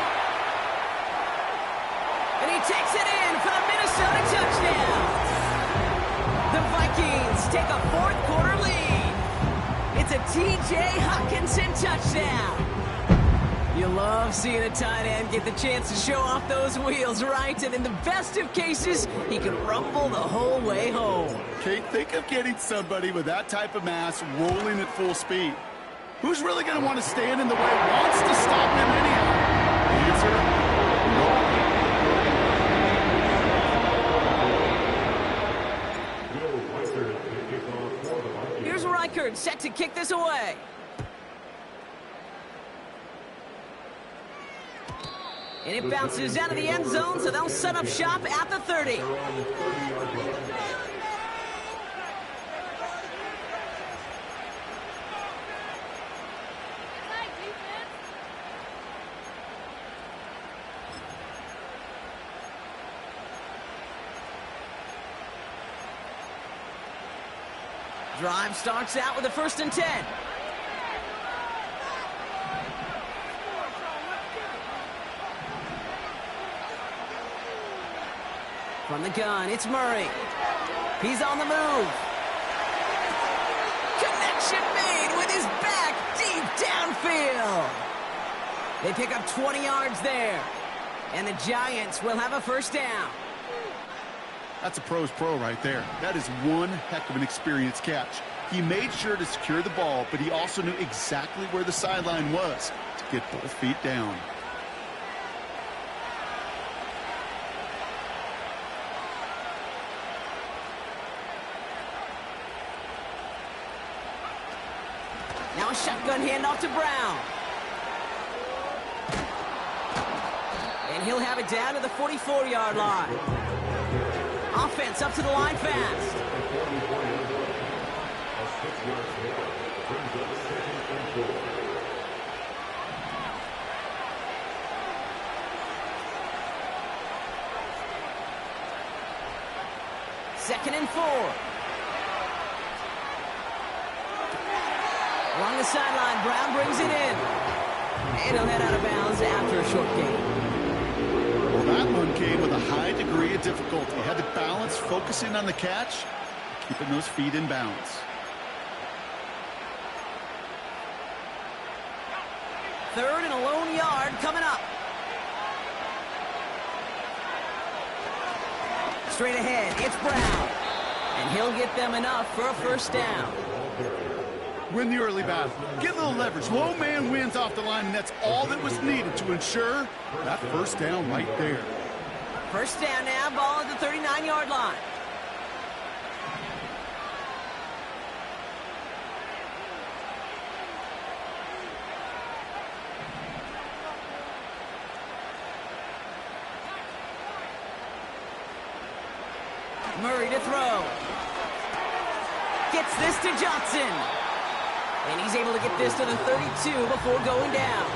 And he takes it in for the Minnesota touchdown. The Vikings take a 4th quarter lead. It's a T.J. Hawkinson touchdown. You love seeing a tight end get the chance to show off those wheels, right? And in the best of cases, he can rumble the whole way home. Kate, think of getting somebody with that type of mass rolling at full speed. Who's really going to want to stand in the way, wants to stop him anyhow? The answer, No. Here's Reichard set to kick this away. And it bounces out of the end zone, so they'll set up shop at the 30. Drive starts out with a 1st and 10. From the gun, it's Murray. He's on the move. Connection made with his back deep downfield. They pick up 20 yards there. And the Giants will have a 1st down. That's a pro's pro right there. That is one heck of an experienced catch. He made sure to secure the ball, but he also knew exactly where the sideline was to get both feet down. Now a shotgun handoff to Brown. And he'll have it down to the 44-yard line. Offense up to the line fast. Second and 4. Along the sideline, Brown brings it in. And he'll head out of bounds after a short gain. Well, that one came with a high degree of difficulty. Had to balance focusing on the catch, keeping those feet in bounds. Third and a lone yard coming up. Straight ahead, it's Brown. And he'll get them enough for a 1st down. Win the early battle. Get a little leverage. Low man wins off the line, and that's all that was needed to ensure that 1st down right there. 1st down now, ball at the 39-yard line. Murray to throw. Gets this to Johnson. And he's able to get this to the 32 before going down.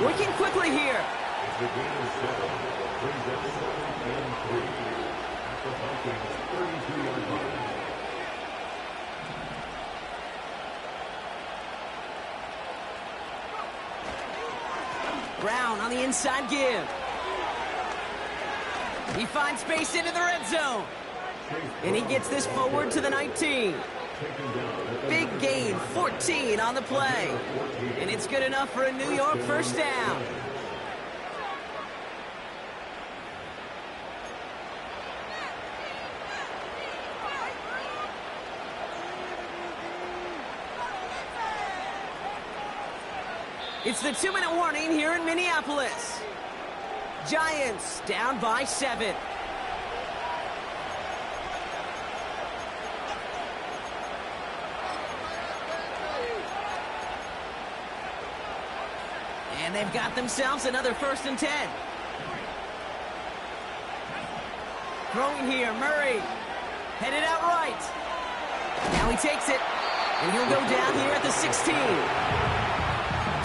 Working quickly here. The game is 7. Brings up 7 and 3 at the Vikings 32-yard line. Brown on the inside give. He finds space into the red zone. And he gets this forward to the 19. Big gain, 14 on the play. And it's good enough for a New York 1st down. It's the 2-minute warning here in Minneapolis. Giants down by 7. And they've got themselves another 1st and 10. Throwing here, Murray. Headed out right. Now he takes it. And he'll go down here at the 16.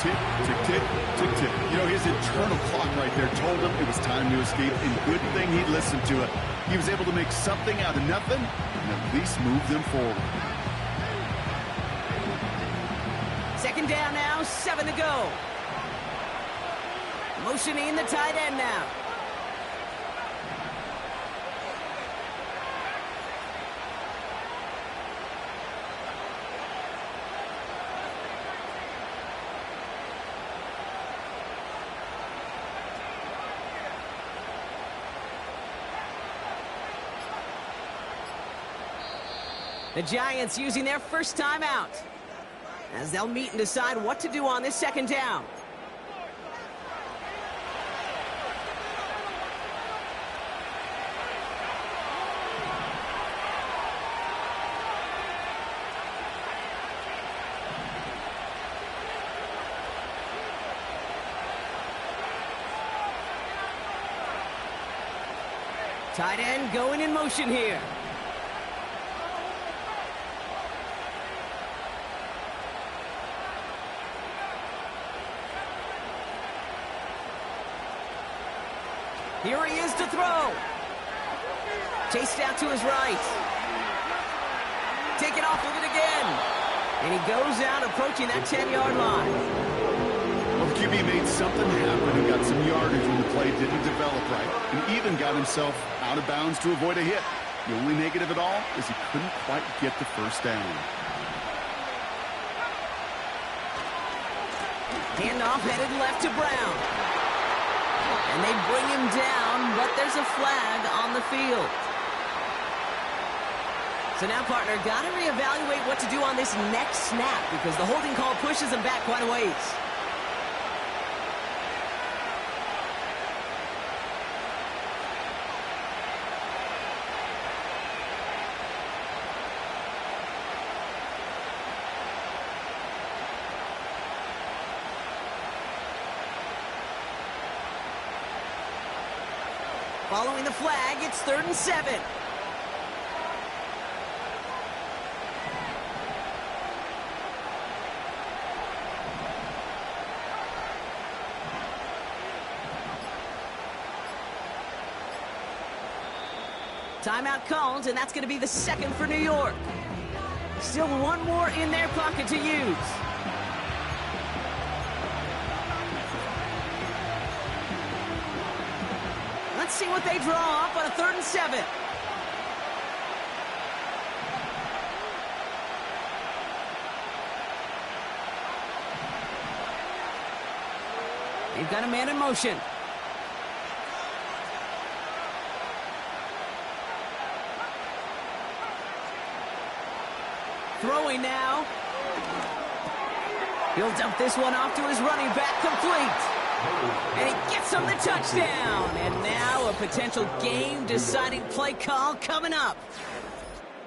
Tick, tick, tick, tick, tick. You know, his internal clock right there told him it was time to escape, and good thing he listened to it. He was able to make something out of nothing and at least move them forward. 2nd down now, 7 to go. Motioning the tight end now. The Giants using their 1st timeout as they'll meet and decide what to do on this 2nd down. Tight end going in motion here. Here he is to throw. Chased out to his right. taking off with it again. And he goes out approaching that 10-yard line. Well, the QB made something happen and got some yardage when the play didn't develop right, and even got himself out of bounds to avoid a hit. The only negative at all is he couldn't quite get the first down. Handoff headed left to Brown. And they bring him down, but there's a flag on the field. So now, partner, got to reevaluate what to do on this next snap because the holding call pushes him back quite a ways. Following the flag, it's 3rd and 7. Timeout called, and that's going to be the second for New York. Still one more in their pocket to use. Let's see what they draw up on a 3rd and 7. They've got a man in motion. Throwing now. He'll dump this one off to his running back, complete. And he gets him the touchdown. And now a potential game-deciding play call coming up.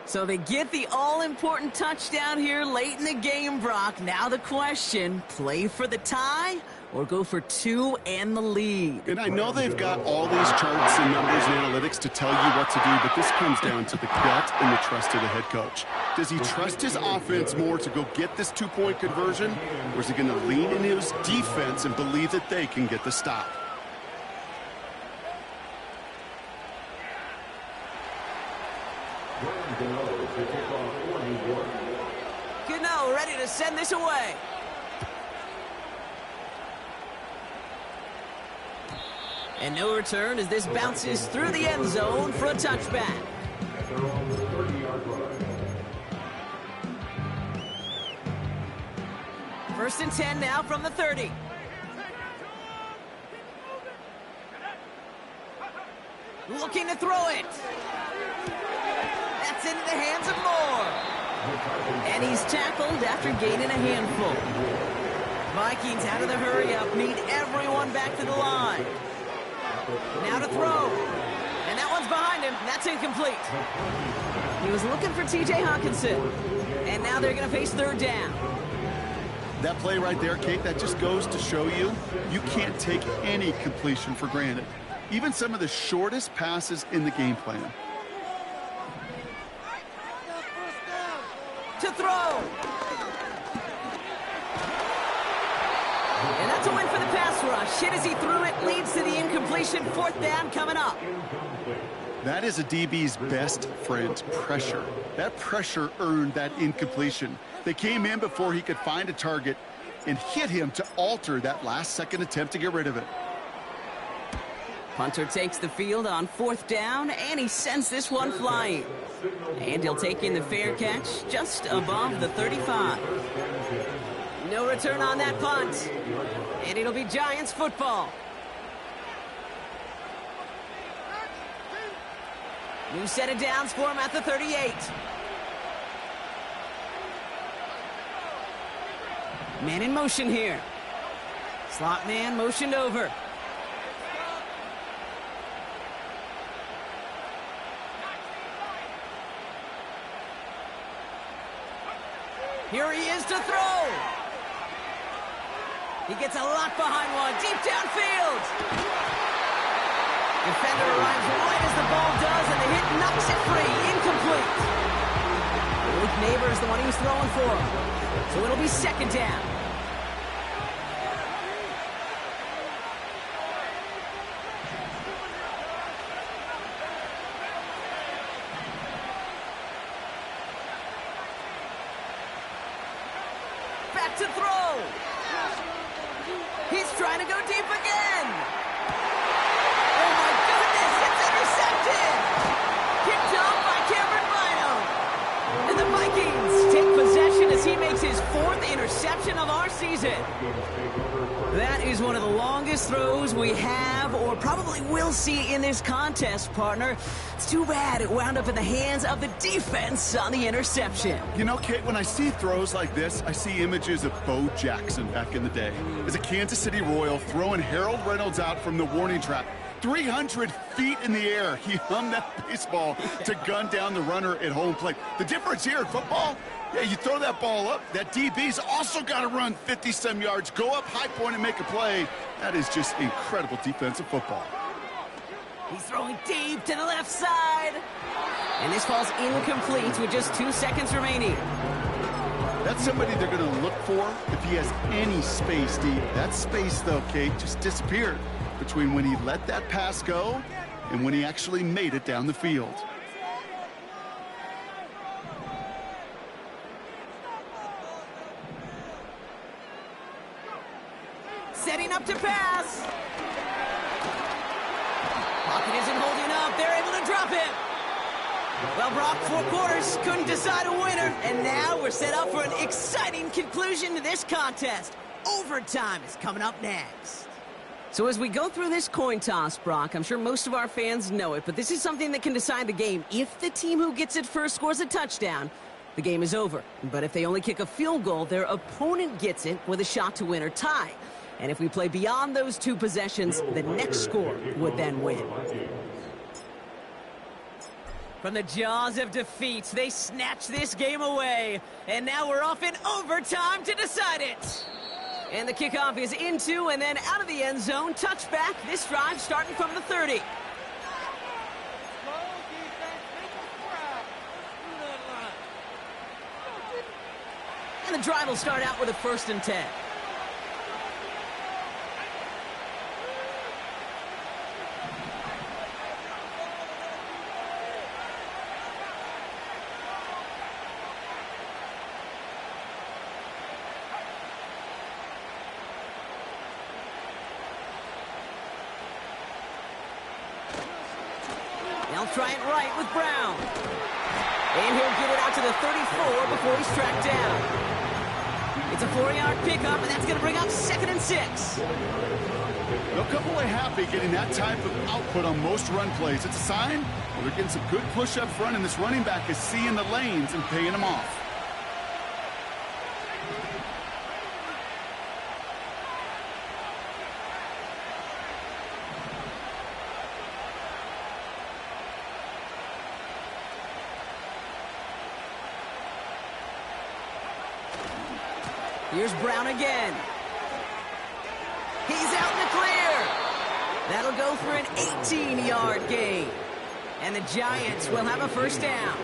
So they get the all-important touchdown here late in the game, Brock. Now the question, play for the tie or go for 2 and the lead? And I know they've got all these charts and numbers and analytics to tell you what to do, but this comes down to the gut and the trust of the head coach. Does he trust his offense more to go get this 2-point conversion, or is he going to lean in his defense and believe that they can get the stop? Gano ready to send this away. And no return as this bounces through the end zone for a touchback. First and 10 now from the 30. Looking to throw it. That's into the hands of Moore. And he's tackled after gaining a handful. Vikings out of the hurry-up, need everyone back to the line. Now to throw. And that one's behind him. That's incomplete. He was looking for T.J. Hawkinson. And now they're going to face 3rd down. That play right there, Kate, that just goes to show you, you can't take any completion for granted. Even some of the shortest passes in the game plan. To throw. And that's a win for the pass rush. Hit as he threw it, leads to the incompletion. 4th down coming up. That is a DB's best friend, pressure. That pressure earned that incompletion. They came in before he could find a target and hit him to alter that last-second attempt to get rid of it. Punter takes the field on 4th down, and he sends this one flying. And he'll take in the fair catch just above the 35. No return on that punt. And it'll be Giants football. New set of downs for him at the 38. Man in motion here. Slot man motioned over. Here he is to throw. He gets a lot behind one, deep downfield. Defender arrives right as the ball does, and the hit knocks it free, incomplete. Malik Neighbors the one he was throwing for. So it'll be 2nd down. back to throw. He's trying to go deep again. Oh my goodness, it's intercepted. Kicked off by Cameron Bynum. And the Vikings take possession as he makes his 4th interception of our season. That is one of the longest throws we have or probably will see in this contest, partner. It's too bad it wound up in the hands of the defense on the interception. You know, Kate, when I see throws like this, I see images of Bo Jackson back in the day. As a Kansas City Royal throwing Harold Reynolds out from the warning track. 300 feet in the air, he hummed that baseball to gun down the runner at home plate. The difference here in football, yeah, you throw that ball up, that DB's also got to run 50-some yards, go up high point and make a play. That is just incredible defensive football. He's throwing deep to the left side. And this falls incomplete with just 2 seconds remaining. That's somebody they're going to look for if he has any space deep. That space, though, Kate, just disappeared between when he let that pass go and when he actually made it down the field. Setting up to pass. Pocket isn't holding up. They're able to drop it. Well, Brock, 4 quarters, couldn't decide a winner. And now we're set up for an exciting conclusion to this contest. Overtime is coming up next. So as we go through this coin toss, Brock, I'm sure most of our fans know it, but this is something that can decide the game. If the team who gets it first scores a touchdown, the game is over. But if they only kick a field goal, their opponent gets it with a shot to win or tie. And if we play beyond those 2 possessions, the next score would then win. From the jaws of defeat, they snatch this game away. And now we're off in overtime to decide it. And the kickoff is into and then out of the end zone. Touchback, this drive starting from the 30. And the drive will start out with a 1st and 10. They'll try it right with Brown. And he'll get it out to the 34 before he's tracked down. It's a 4-yard pickup, and that's going to bring up 2nd and 6. No couple are happy getting that type of output on most run plays. It's a sign well, they're getting some good push up front, and this running back is seeing the lanes and paying them off. Here's Brown again. He's out in the clear. That'll go for an 18-yard gain. And the Giants will have a 1st down.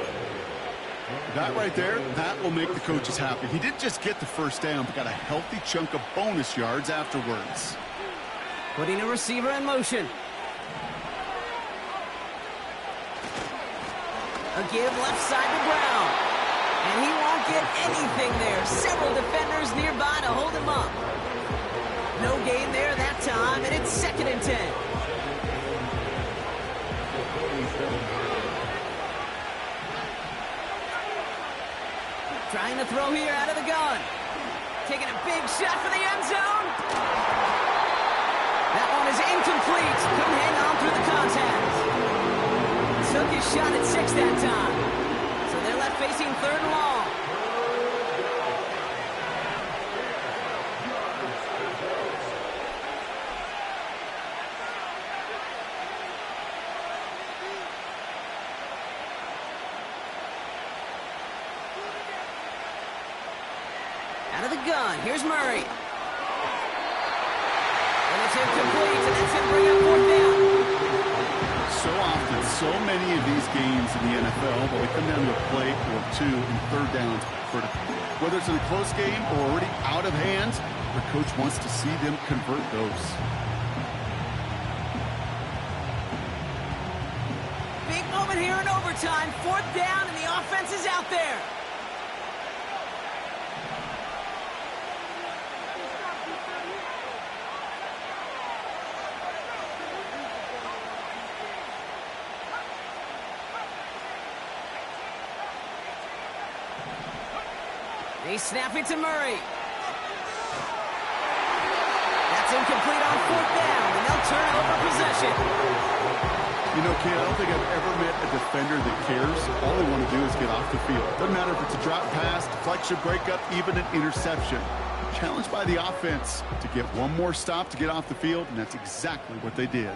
That right there, that will make the coaches happy. He didn't just get the 1st down, but got a healthy chunk of bonus yards afterwards. Putting a receiver in motion. A give left side to Brown. And he won't get anything there. Several defenders nearby to hold him up. No gain there that time, and it's 2nd and 10. Trying to throw here out of the gun. Taking a big shot for the end zone. That one is incomplete. Couldn't hang on through the contact. Took his shot at 6 that time. So they're left facing 3rd and long. Out of the gun, here's Murray. And it's incomplete, and that's going to bring up 4th down. So often, so many of these games in the NFL, well, they come down to a play or 2 and 3rd downs critical. Whether it's in a close game or already out of hand, the coach wants to see them convert those. Big moment here in overtime. 4th down, and the offense is out there. They snap it to Murray. That's incomplete on 4th down, and they'll turn over possession. You know, kid, I don't think I've ever met a defender that cares. All they want to do is get off the field. Doesn't matter if it's a drop pass, deflection, breakup, even an interception. Challenged by the offense to get one more stop to get off the field, and that's exactly what they did.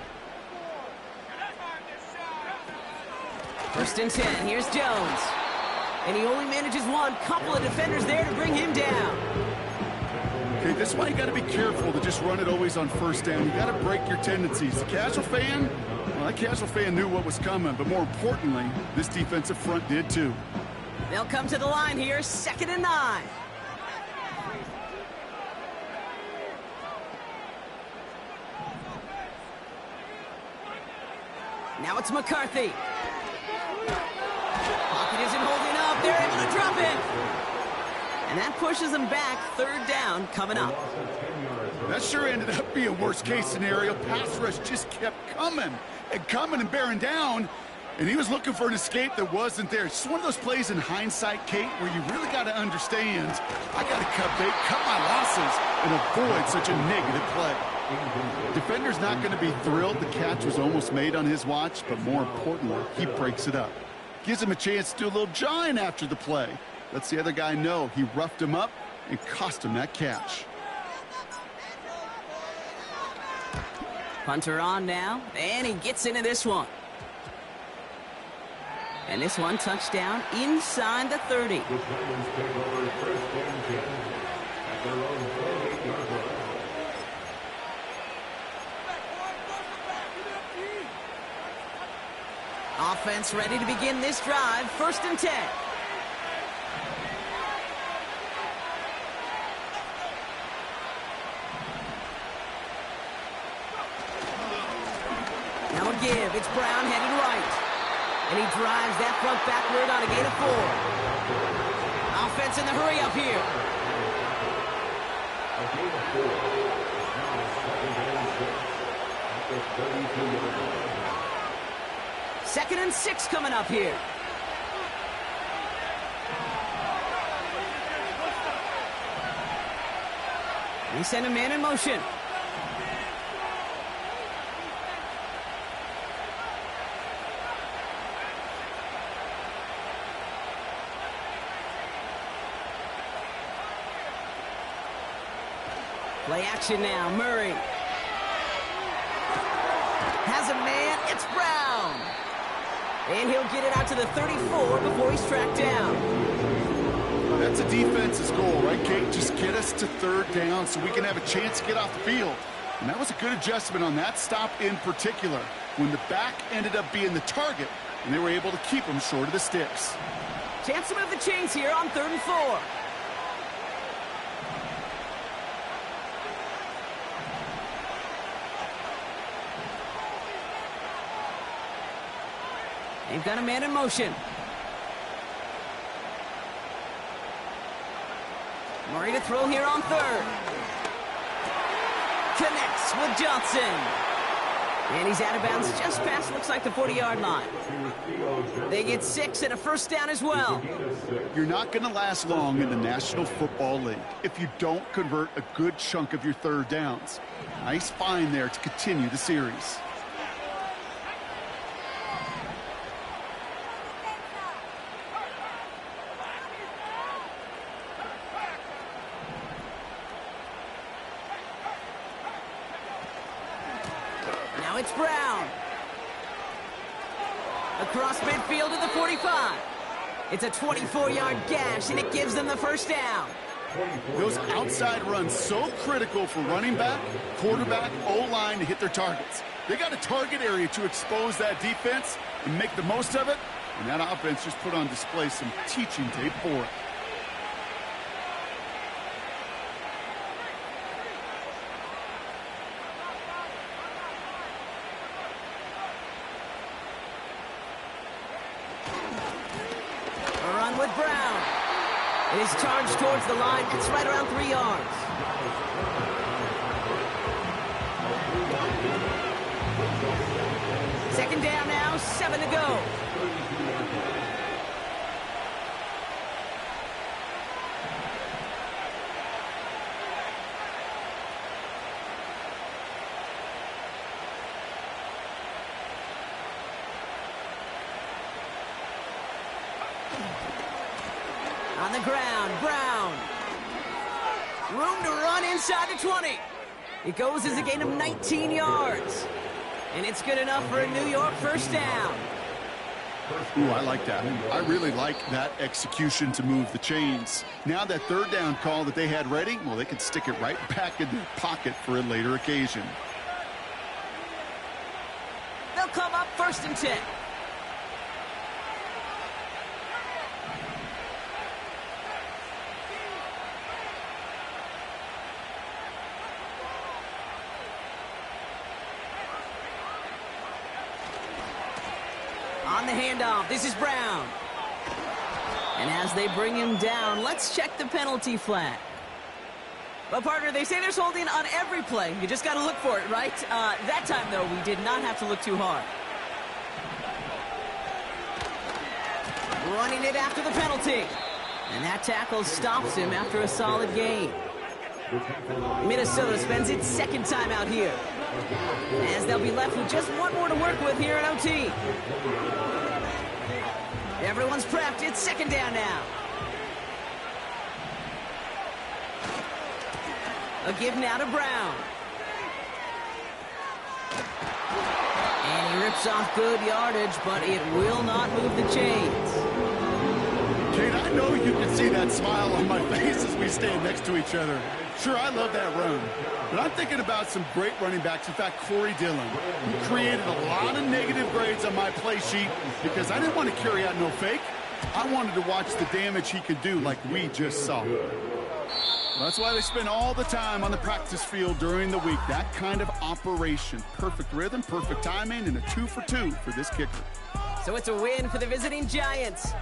1st and 10. Here's Jones. And he only manages one. Couple of defenders there to bring him down. Okay, this is why you got to be careful to just run it always on 1st down. You got to break your tendencies. The casual fan, well, that casual fan knew what was coming, but more importantly, this defensive front did too. They'll come to the line here, 2nd and 9. Now it's McCarthy. Pocket isn't holding up. They're able to drop it. And that pushes them back. 3rd down coming up. That sure ended up being worst-case scenario. Pass rush just kept coming and bearing down. And he was looking for an escape that wasn't there. It's just one of those plays in hindsight, Kate, where you really got to understand, I got to cut my losses and avoid such a negative play. Defender's not going to be thrilled the catch was almost made on his watch, but more importantly, he breaks it up. Gives him a chance to do a little jawing after the play. Lets the other guy know he roughed him up and cost him that catch. Punter on now, and he gets into this one. And this one, touchdown inside the 30. The Giants take over 1st and 10 at their own 28-yard line. Offense ready to begin this drive. 1st and 10. Now a give. It's Brown headed right. And he drives that front backward on a gain of 4. Offense in the hurry up here. A gain of 4. Now 2nd and 6 at the 32-yard line. 2nd and 6 coming up here. They send a man in motion. Play action now. Murray has a man. It's Brown. And he'll get it out to the 34 before he's tracked down. That's a defense's goal, right, Kate? Just get us to 3rd down so we can have a chance to get off the field. And that was a good adjustment on that stop in particular, when the back ended up being the target, and they were able to keep him short of the sticks. Chance to move the chains here on 3rd and 4. They've got a man in motion. Murray to throw here on 3rd. Connects with Johnson. And he's out of bounds just past, looks like, the 40-yard line. They get 6 and a 1st down as well. You're not going to last long in the National Football League if you don't convert a good chunk of your 3rd downs. Nice find there to continue the series. Now it's Brown. Across midfield to the 45. It's a 24-yard gash, and it gives them the 1st down. Those outside runs so critical for running back, quarterback, O-line to hit their targets. They got a target area to expose that defense and make the most of it, and that offense just put on display some teaching tape for it. With Brown. It is charged towards the line. It's right around 3 yards. Second down now, 7 to go. On the ground, Brown. Room to run inside the 20. It goes as a gain of 19 yards. And it's good enough for a New York first down. Ooh, I like that. I really like that execution to move the chains. Now that third down call that they had ready, well, they could stick it right back in their pocket for a later occasion. They'll come up 1st and 10. On the handoff, this is Brown. And as they bring him down, let's check the penalty flag. Well, partner, they say there's holding on every play. You just got to look for it, right? That time, though, we did not have to look too hard. Running it after the penalty. And that tackle stops him after a solid gain. Minnesota spends its second time out here, as they'll be left with just one more to work with here in OT. Everyone's prepped. It's 2nd down now. A give now to Brown. And he rips off good yardage, but it will not move the chains. Kate, I know you can see that smile on my face as we stand next to each other. Sure, I love that run, but I'm thinking about some great running backs. In fact, Corey Dillon, who created a lot of negative grades on my play sheet because I didn't want to carry out no fake. I wanted to watch the damage he could do like we just saw. That's why they spend all the time on the practice field during the week. That kind of operation. Perfect rhythm, perfect timing, and a 2 for 2 for this kicker. So it's a win for the visiting Giants.